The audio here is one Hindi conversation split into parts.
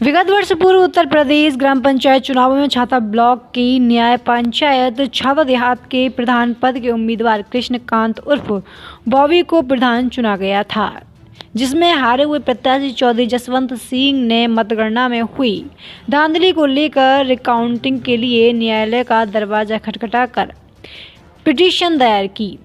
विगत वर्ष पूर्व उत्तर प्रदेश ग्राम पंचायत चुनावों में छाता ब्लॉक की न्याय पंचायत छाता देहात के प्रधान पद के उम्मीदवार कृष्णकांत उर्फ बॉबी को प्रधान चुना गया था, जिसमें हारे हुए प्रत्याशी चौधरी जसवंत सिंह ने मतगणना में हुई धांधली को लेकर रिकाउंटिंग के लिए न्यायालय का दरवाजा खटखटाकर पिटीशन दायर की।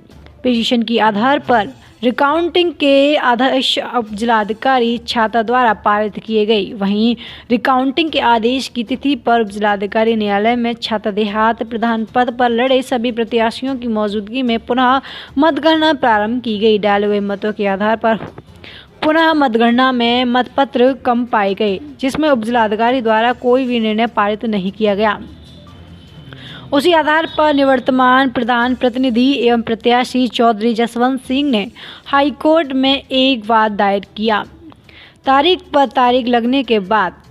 पिटीशन के आधार पर रिकाउंटिंग के आदेश उप जिलाधिकारी छाता द्वारा पारित किए गए। वहीं रिकाउंटिंग के आदेश की तिथि पर उप जिलाधिकारी न्यायालय में छाता देहात प्रधान पद पर लड़े सभी प्रत्याशियों की मौजूदगी में पुनः मतगणना प्रारंभ की गई। डाले हुए मतों के आधार पर पुनः मतगणना में मतपत्र कम पाए गए, जिसमें उप जिलाधिकारी द्वारा कोई भी निर्णय पारित नहीं किया गया। उसी आधार पर निवर्तमान प्रधान प्रतिनिधि एवं प्रत्याशी चौधरी जसवंत सिंह ने हाईकोर्ट में एक वाद दायर किया। तारीख पर तारीख लगने के बाद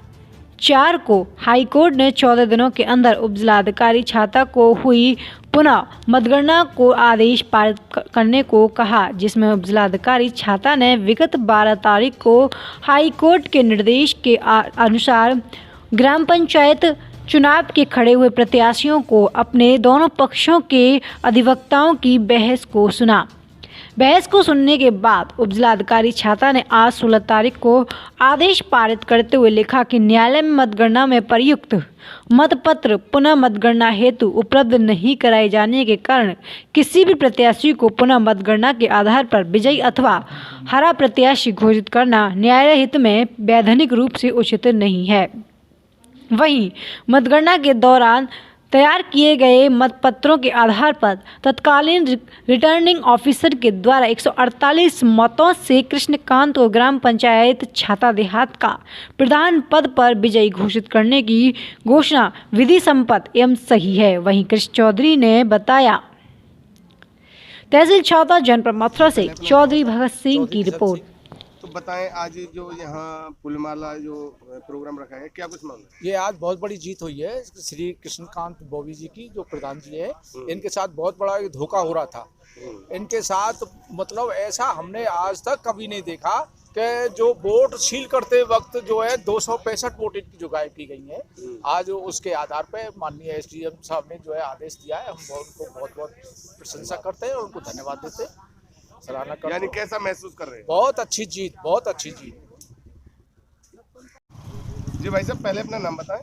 4 को हाईकोर्ट ने 14 दिनों के अंदर उप जिलाधिकारी छाता को हुई पुनः मतगणना को आदेश पारित करने को कहा, जिसमें उप जिलाधिकारी छाता ने विगत 12 तारीख को हाईकोर्ट के निर्देश के अनुसार ग्राम पंचायत चुनाव के खड़े हुए प्रत्याशियों को अपने दोनों पक्षों के अधिवक्ताओं की बहस को सुना। बहस को सुनने के बाद उप जिलाधिकारी छाता ने आज 16 तारीख को आदेश पारित करते हुए लिखा कि न्यायालय में मतगणना में प्रयुक्त मतपत्र पुनः मतगणना हेतु उपलब्ध नहीं कराए जाने के कारण किसी भी प्रत्याशी को पुनः मतगणना के आधार पर विजयी अथवा हरा प्रत्याशी घोषित करना न्यायालय हित में वैधानिक रूप से उचित नहीं है। वहीं मतगणना के दौरान तैयार किए गए मतपत्रों के आधार पर तत्कालीन रिटर्निंग ऑफिसर के द्वारा 148 मतों से कृष्णकांत को ग्राम पंचायत छाता देहात का प्रधान पद पर विजयी घोषित करने की घोषणा विधि सम्पन्न एवं सही है। वहीं कृष्ण चौधरी ने बताया। तहसील छाता जनपद मथुरा से चौधरी भगत सिंह की रिपोर्ट। तो बताएं, आज जो यहाँ फूलमाला जो प्रोग्राम रखा है, क्या कुछ मामला है? ये आज बहुत बड़ी जीत हुई है श्री कृष्णकांत बॉबी जी की, जो प्रधान जी है। इनके साथ बहुत बड़ा धोखा हो रहा था। इनके साथ मतलब ऐसा हमने आज तक कभी नहीं देखा कि जो वोट सील करते वक्त जो है 265 वोट इनकी जो गायब की गई है। आज उसके आधार पे माननीय एसडीएम साहब ने जो है आदेश दिया है। हम उनको बहुत बहुत प्रशंसा करते हैं और उनको धन्यवाद देते हैं, सराहना करते हैं। यानी कैसा महसूस कर रहे हैं? बहुत अच्छी जीत, बहुत अच्छी जीत। जी भाई साहब, पहले अपना नाम बताएं।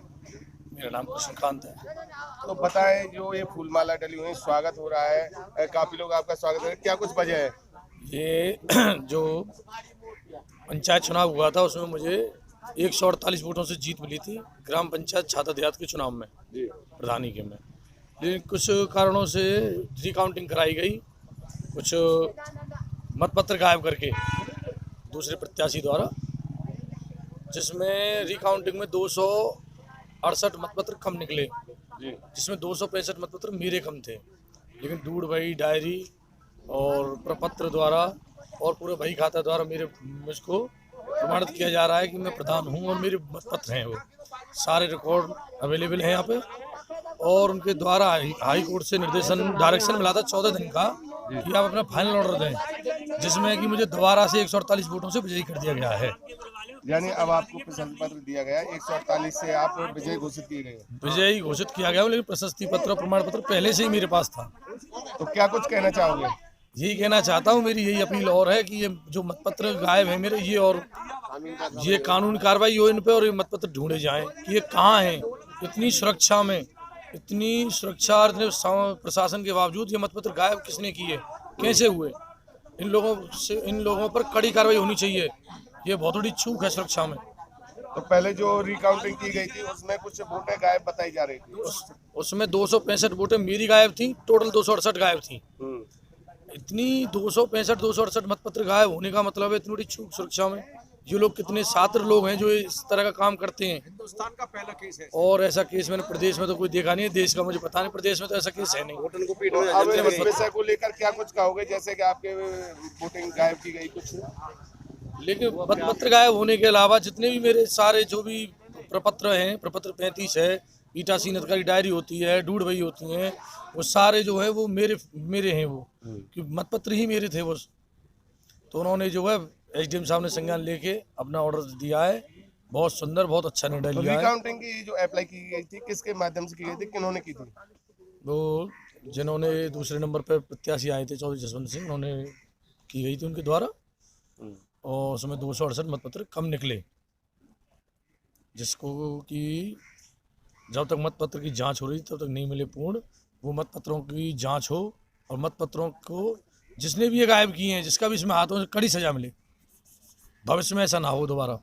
मेरा नाम कृष्णकांत है। तो बताएं, जो ये फूलमाला डली हुई है, स्वागत हो रहा है, काफी लोग आपका स्वागत कर रहे हैं, क्या कुछ वजह है? ये जो पंचायत चुनाव हुआ था उसमें मुझे 148 वोटों से जीत मिली थी ग्राम पंचायत छाता देहात के चुनाव में प्रधानी के में। लेकिन कुछ कारणों से रिकाउंटिंग कराई गई, कुछ मतपत्र गायब करके दूसरे प्रत्याशी द्वारा, जिसमें रिकाउंटिंग में 268 मतपत्र कम निकले, जिसमें 265 मतपत्र मेरे कम थे। लेकिन दूध बही डायरी और प्रपत्र द्वारा और पूरे बही खाता द्वारा मुझको प्रमाणित किया जा रहा है कि मैं प्रधान हूं और मेरे मतपत्र हैं, वो सारे रिकॉर्ड अवेलेबल हैं यहाँ पे। और उनके द्वारा हाई कोर्ट से डायरेक्शन मिला था 14 दिन का कि आप अपना फाइनल ऑर्डर दें, जिसमें कि मुझे दोबारा से 148 वोटों से विजयी कर दिया गया है। यानी अब आपको प्रशस्ति पत्र दिया गया, 148 से आप विजयी घोषित किए गए। विजयी घोषित किया गया, लेकिन प्रशस्ति पत्र प्रमाण पत्र पहले से ही मेरे पास था। तो क्या कुछ कहना चाहोगे? यही कहना चाहता हूँ, मेरी यही अपील और है कि ये जो मतपत्र गायब है मेरे, ये कानूनी कार्रवाई हो इन पे और ये मतपत्र ढूंढे जाएं कि ये कहाँ हैं। इतनी सुरक्षा में, इतनी सुरक्षा और इतने प्रशासन के बावजूद ये मतपत्र गायब किसने किए, कैसे हुए? इन लोगों पर कड़ी कार्रवाई होनी चाहिए। ये बहुत बड़ी चूक है सुरक्षा में। तो पहले जो रिकाउंटिंग की गई थी उसमें कुछ वोटें गायब बताई जा रही थी। उसमें 265 वोटें मेरी गायब थी, टोटल 268 गायब थी। इतनी 265-268 मतपत्र गायब होने का मतलब है इतनी बड़ी चूक सुरक्षा में। ये लोग कितने छात्र लोग हैं जो इस तरह का काम करते हैं। हिंदुस्तान का पहला केस है और ऐसा केस मैंने प्रदेश में तो कोई देखा नहीं है, देश का मुझे पता नहीं, प्रदेश में तो ऐसा केस है नहीं। तो अब इस विषय को लेकर क्या कुछ कहोगे, जैसे कि आपके वोटिंग गायब की गई कुछ? लेकिन मतपत्र गायब होने के अलावा जितने भी मेरे सारे जो भी प्रपत्र हैं, प्रपत्र 35 है, पीठासीन अधिकारी डायरी होती है, दूध बही होती हैं, वो सारे जो है वो मेरे हैं, वो कि मतपत्र ही मेरे थे वो। तो उन्होंने जो है एसडीएम साहब ने संज्ञान लेके अपना ऑर्डर दिया है बहुत सुंदर, बहुत अच्छा निर्णय तो लिया है। रिकाउंटिंग की जो अप्लाई की गई थी किसके माध्यम से की गई थी, किन्होंने की थी? वो जिन्होंने दूसरे नंबर पर प्रत्याशी आए थे चौधरी जसवंत सिंह, उन्होंने की गई थी उनके द्वारा, और उसमें 268 मतपत्र कम निकले, जिसको कि जब तक मतपत्र की जांच हो रही तब तक नहीं मिले पूर्ण। वो मतपत्रों की जांच हो और मतपत्रों को जिसने भी ये गायब किए हैं, जिसका भी इसमें हाथों से कड़ी सजा मिले, भविष्य में ऐसा ना हो दोबारा।